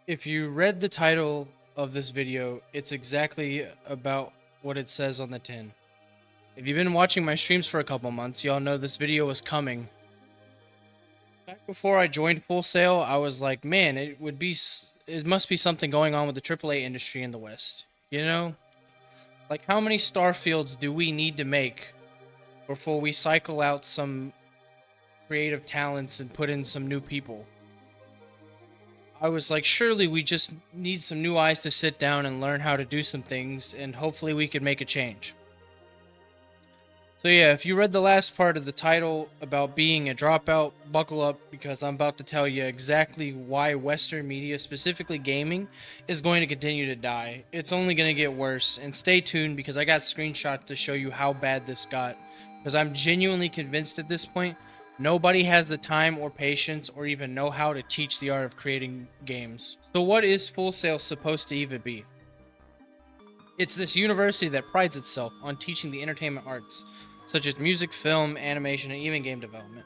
If you read the title of this video, it's exactly about what it says on the tin. If you've been watching my streams for a couple months, y'all know this video was coming. Back before I joined Full Sail, I was like, man, it must be something going on with the AAA industry in the West. You know? Like, how many Starfields do we need to make before we cycle out some creative talents and put in some new people? I was like, surely we just need some new eyes to sit down and learn how to do some things, and hopefully we could make a change. So yeah, if you read the last part of the title about being a dropout, buckle up because I'm about to tell you exactly why Western media, specifically gaming, is going to continue to die. It's only going to get worse, and stay tuned because I got screenshots to show you how bad this got. Because I'm genuinely convinced at this point, nobody has the time or patience or even know how to teach the art of creating games. So what is Full Sail supposed to even be? It's this university that prides itself on teaching the entertainment arts, such as music, film, animation, and even game development.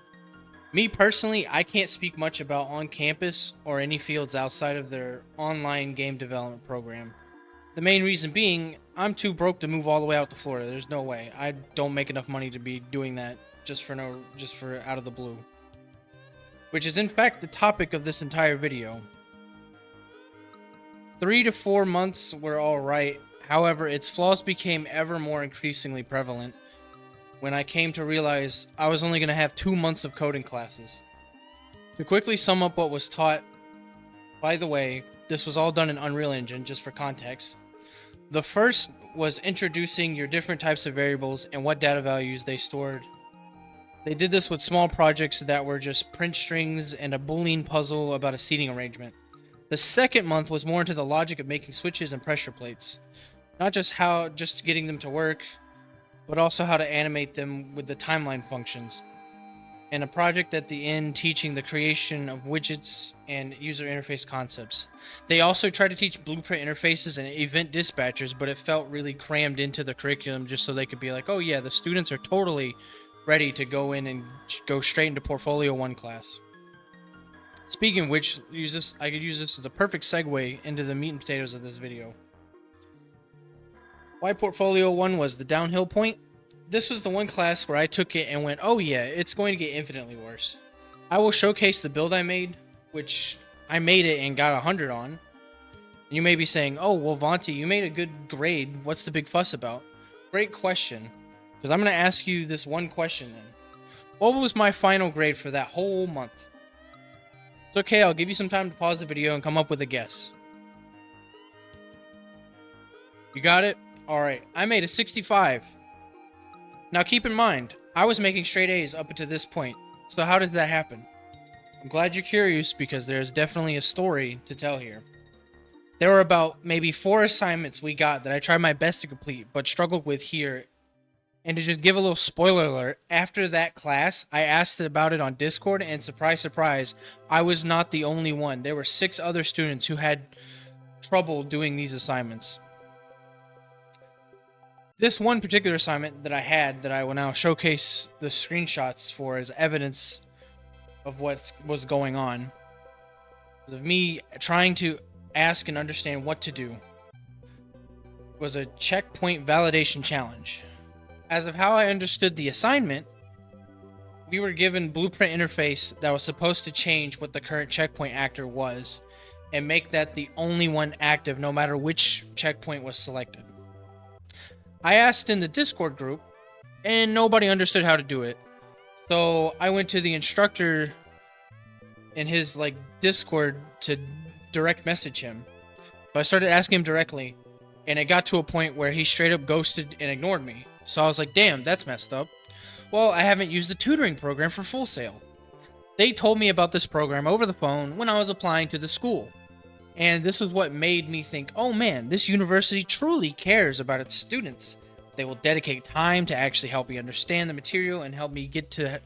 Me personally, I can't speak much about on campus or any fields outside of their online game development program. The main reason being, I'm too broke to move all the way out to Florida. There's no way. I don't make enough money to be doing that just for out of the blue. Which is in fact the topic of this entire video. 3 to 4 months were alright, however, its flaws became ever more increasingly prevalent when I came to realize I was only going to have 2 months of coding classes. To quickly sum up what was taught, by the way, this was all done in Unreal Engine, just for context. The first was introducing your different types of variables and what data values they stored. They did this with small projects that were just print strings and a Boolean puzzle about a seating arrangement. The second month was more into the logic of making switches and pressure plates. Not just getting them to work, but also how to animate them with the timeline functions. And a project at the end teaching the creation of widgets and user interface concepts. They also tried to teach blueprint interfaces and event dispatchers, but it felt really crammed into the curriculum just so they could be like, oh yeah, the students are totally ready to go in and go straight into Portfolio 1 class. Speaking of which, I could use this as the perfect segue into the meat and potatoes of this video. Why Portfolio 1 was the downhill point? This was the one class where I took it and went, oh yeah, it's going to get infinitely worse. I will showcase the build I made, which I made it and got 100 on. And you may be saying, oh, well, Vanti, you made a good grade. What's the big fuss about? Great question. Because I'm going to ask you this one question then. What was my final grade for that whole month? It's okay, I'll give you some time to pause the video and come up with a guess. You got it? Alright, I made a 65. Now keep in mind, I was making straight A's up to this point, so how does that happen? I'm glad you're curious because there's definitely a story to tell here. There were about maybe 4 assignments we got that I tried my best to complete, but struggled with here. And to just give a little spoiler alert, after that class, I asked about it on Discord, and surprise, surprise, I was not the only one. There were 6 other students who had trouble doing these assignments. This one particular assignment that I had that I will now showcase the screenshots for as evidence of what was going on, of me trying to ask and understand what to do, was a checkpoint validation challenge. As of how I understood the assignment, we were given blueprint interface that was supposed to change what the current checkpoint actor was and make that the only one active no matter which checkpoint was selected. I asked in the Discord group, and nobody understood how to do it. So I went to the instructor in his Discord to direct message him. So I started asking him directly, and it got to a point where he straight up ghosted and ignored me. So I was like, damn, that's messed up. Well, I haven't used the tutoring program for Full Sail. They told me about this program over the phone when I was applying to the school. And this is what made me think, oh man, this university truly cares about its students. They will dedicate time to actually help me understand the material and help me get to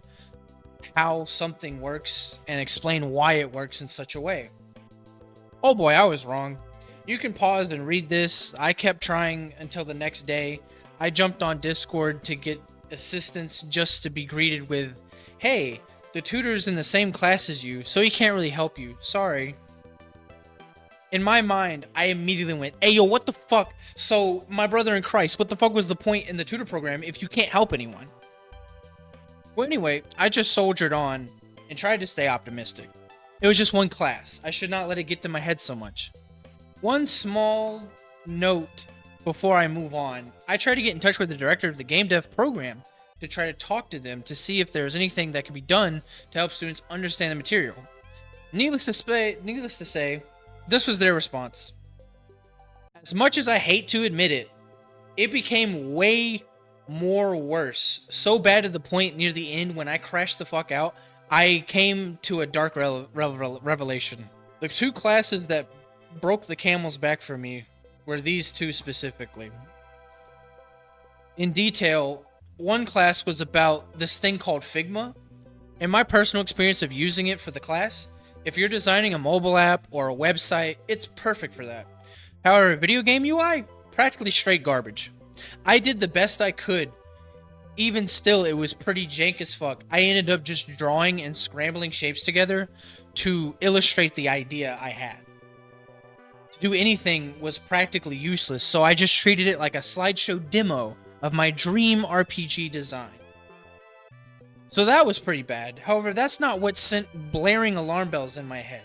how something works and explain why it works in such a way. Oh boy, I was wrong. You can pause and read this. I kept trying until the next day. I jumped on Discord to get assistance just to be greeted with, hey, the tutor's in the same class as you, so he can't really help you. Sorry. In my mind, I immediately went, hey, yo, what the fuck? So, my brother in Christ, what the fuck was the point in the tutor program if you can't help anyone? Well, anyway, I just soldiered on and tried to stay optimistic. It was just one class. I should not let it get to my head so much. One small note before I move on, I tried to get in touch with the director of the game dev program to try to talk to them to see if there was anything that could be done to help students understand the material. Needless to say, this was their response. As much as I hate to admit it, it became way more worse. So bad to the point near the end when I crashed the fuck out, I came to a dark revelation. The two classes that broke the camel's back for me were these two specifically. In detail, one class was about this thing called Figma. In my personal experience of using it for the class, if you're designing a mobile app or a website, it's perfect for that. However, video game UI, practically straight garbage. I did the best I could. Even still, it was pretty jank as fuck. I ended up just drawing and scrambling shapes together to illustrate the idea I had. To do anything was practically useless, so I just treated it like a slideshow demo of my dream RPG design. So that was pretty bad. However, that's not what sent blaring alarm bells in my head.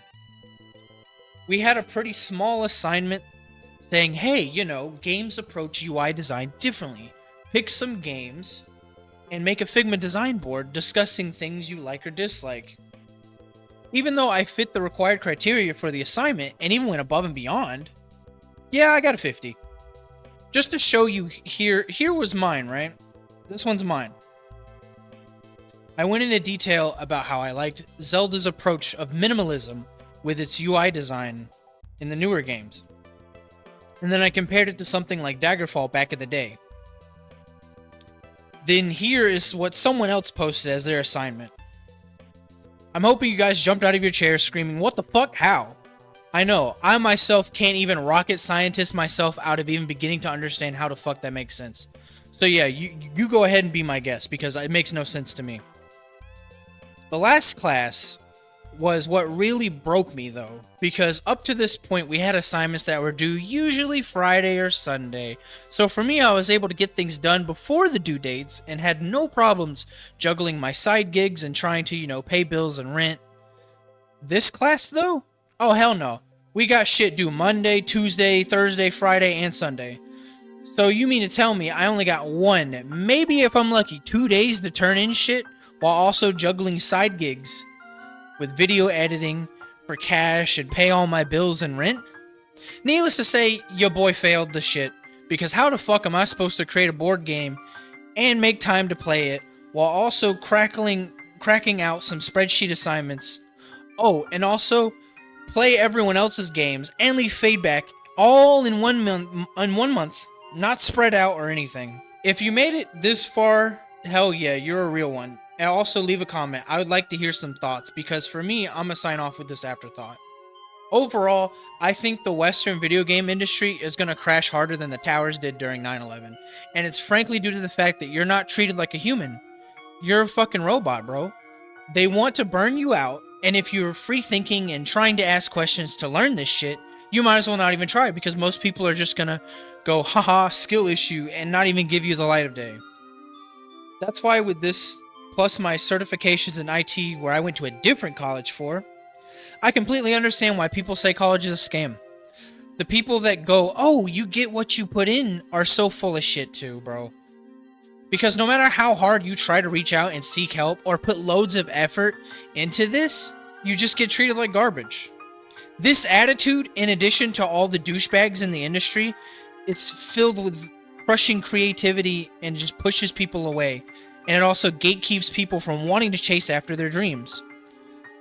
We had a pretty small assignment saying, hey, you know, games approach UI design differently. Pick some games and make a Figma design board discussing things you like or dislike. Even though I fit the required criteria for the assignment and even went above and beyond, yeah, I got a 50. Just to show you here was mine, right? This one's mine. I went into detail about how I liked Zelda's approach of minimalism with its UI design in the newer games. And then I compared it to something like Daggerfall back in the day. Then here is what someone else posted as their assignment. I'm hoping you guys jumped out of your chairs screaming, what the fuck? How? I know, I myself can't even rocket scientist myself out of even beginning to understand how the fuck that makes sense. So yeah, you go ahead and be my guest because it makes no sense to me. The last class was what really broke me though, because up to this point we had assignments that were due usually Friday or Sunday. So for me, I was able to get things done before the due dates and had no problems juggling my side gigs and trying to, you know, pay bills and rent. This class though? Oh hell no. We got shit due Monday, Tuesday, Thursday, Friday, and Sunday. So you mean to tell me I only got one, maybe if I'm lucky, 2 days to turn in shit while also juggling side gigs with video editing for cash and pay all my bills and rent? Needless to say, your boy failed the shit, because how the fuck am I supposed to create a board game and make time to play it while also cracking out some spreadsheet assignments? Oh, and also play everyone else's games and leave feedback all in 1 month, not spread out or anything. If you made it this far, hell yeah, you're a real one. And also leave a comment. I would like to hear some thoughts, because for me, I'm gonna sign off with this afterthought. Overall, I think the Western video game industry is gonna crash harder than the towers did during 9/11. And it's frankly due to the fact that you're not treated like a human. You're a fucking robot, bro. They want to burn you out, and if you're free thinking and trying to ask questions to learn this shit, you might as well not even try, because most people are just gonna go, haha, skill issue, and not even give you the light of day. That's why with this, plus my certifications in IT where I went to a different college for, I completely understand why people say college is a scam. The people that go, oh, you get what you put in, are so full of shit too, bro. Because no matter how hard you try to reach out and seek help or put loads of effort into this, you just get treated like garbage. This attitude, in addition to all the douchebags in the industry, is filled with crushing creativity and just pushes people away. And it also gatekeeps people from wanting to chase after their dreams.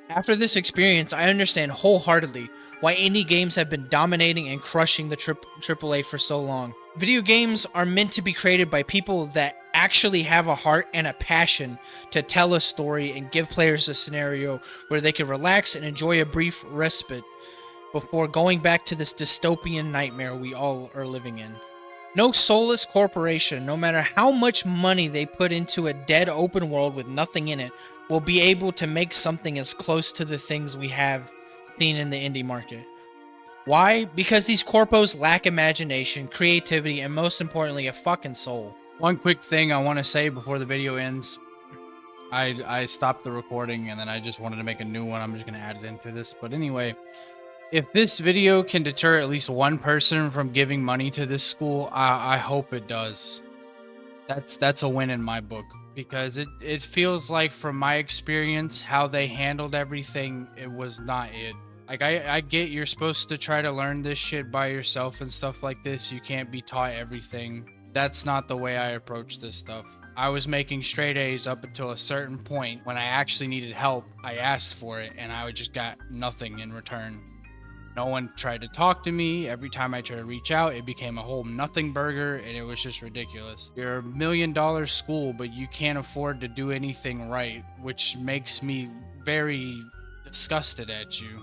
After this experience, I understand wholeheartedly why indie games have been dominating and crushing the AAA for so long. Video games are meant to be created by people that actually have a heart and a passion to tell a story and give players a scenario where they can relax and enjoy a brief respite before going back to this dystopian nightmare we all are living in. No soulless corporation, no matter how much money they put into a dead open world with nothing in it, will be able to make something as close to the things we have seen in the indie market. Why? Because these corpos lack imagination, creativity, and most importantly, a fucking soul. One quick thing I want to say before the video ends. I stopped the recording and then I just wanted to make a new one. I'm just going to add it into this. But anyway, if this video can deter at least one person from giving money to this school, I hope it does. That's a win in my book, because it feels like, from my experience, how they handled everything, it was not it. Like, I get you're supposed to try to learn this shit by yourself and stuff like this. You can't be taught everything. That's not the way I approach this stuff. I was making straight A's up until a certain point. When I actually needed help, I asked for it and I just got nothing in return. No one tried to talk to me. Every time I tried to reach out, it became a whole nothing burger, and it was just ridiculous. You're $1 million school, but you can't afford to do anything right, which makes me very disgusted at you.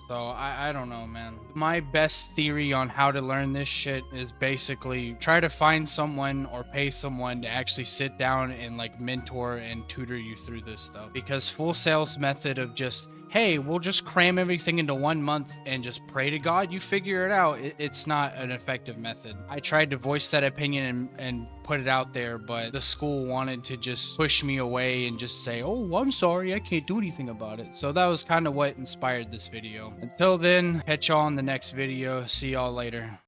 So I don't know, man. My best theory on how to learn this shit is basically try to find someone or pay someone to actually sit down and like mentor and tutor you through this stuff. Because Full Sail's method of just, hey, we'll just cram everything into 1 month and just pray to God you figure it out, it's not an effective method. I tried to voice that opinion and put it out there, but the school wanted to just push me away and just say, oh, I'm sorry, I can't do anything about it. So that was kind of what inspired this video. Until then, catch y'all in the next video. See y'all later.